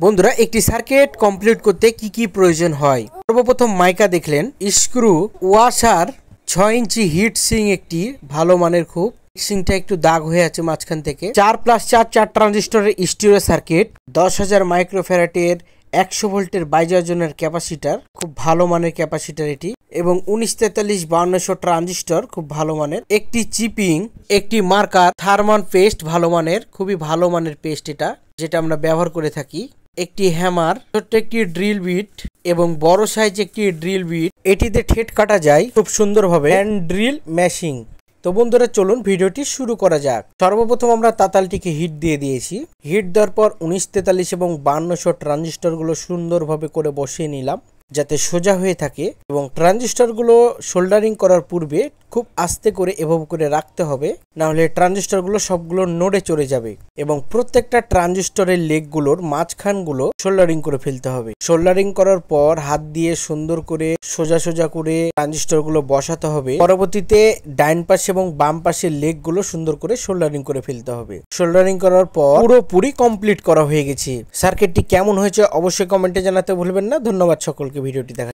বন্ধুরা একটি circuit complete করতে কি কি প্রয়োজন হয়। সর্বপ্রথম মাইকা দেখলেন, স্ক্রু, ওয়াশার, 6 ইঞ্চি হিট সিং, একটি ভালো মানের খুব সিংটা একটু দাগ হয়ে আছে মাঝখান থেকে, 4+4 ট্রানজিস্টরের স্টিরিও সার্কিট, 10,000 মাইক্রোফ্যারাডের 100 ভোল্টের বাইজারজনের ক্যাপাসিটার, খুব ভালো মানের ক্যাপাসিটার এটি, এবং 1943-5200 ট্রানজিস্টর খুব ভালো মানের, একটি চিপিং, একটি মার্কার, থার্মান পেস্ট ভালো মানের, খুবই ভালো মানের পেস্ট এটা, যেটা আমরা ব্যবহার করে থাকি, একটি হ্যামার, ছোট্ট একটি ড্রিল বিট এবং বড় সাইজ একটি ড্রিল বিট, এটিতে ঠেট কাটা যায় খুব সুন্দরভাবে, হ্যান্ড ড্রিল ম্যাশিং। তো বন্ধুরা চলুন ভিডিওটি শুরু করা যাক। সর্বপ্রথম আমরা তাতালটিকে হিট দিয়ে দিয়েছি। হিট দেওয়ার পর 1943 এবং 5200 ট্রানজিস্টর গুলো সুন্দরভাবে করে বসিয়ে নিলাম যাতে সোজা হয়ে থাকে, এবং ট্রানজিস্টর গুলো সোল্ডারিং করার পূর্বে খুব আস্তে করে এভাবে করে রাখতে হবে, না হলে ট্রানজিস্টর গুলো সবগুলো নড়ে চড়ে যাবে, এবং প্রত্যেকটা ট্রানজিস্টরের লেগ গুলোর মাঝখান গুলো সোল্ডারিং করে ফেলতে হবে। সোল্ডারিং করার পর হাত দিয়ে সুন্দর করে সোজা সোজা করে ট্রানজিস্টর গুলো বসাতে হবে। পরবর্তীতে ডাইন পাশে এবং বাম পাশের লেগ গুলো সুন্দর করে সোল্ডারিং করে ফেলতে হবে। সোল্ডারিং করার পর পুরোপুরি কমপ্লিট করা হয়ে গেছে। সার্কিটটি কেমন হয়েছে অবশ্যই কমেন্টে জানাতে ভুলবেন না। ধন্যবাদ সকলকে ভিডিওটি দেখা।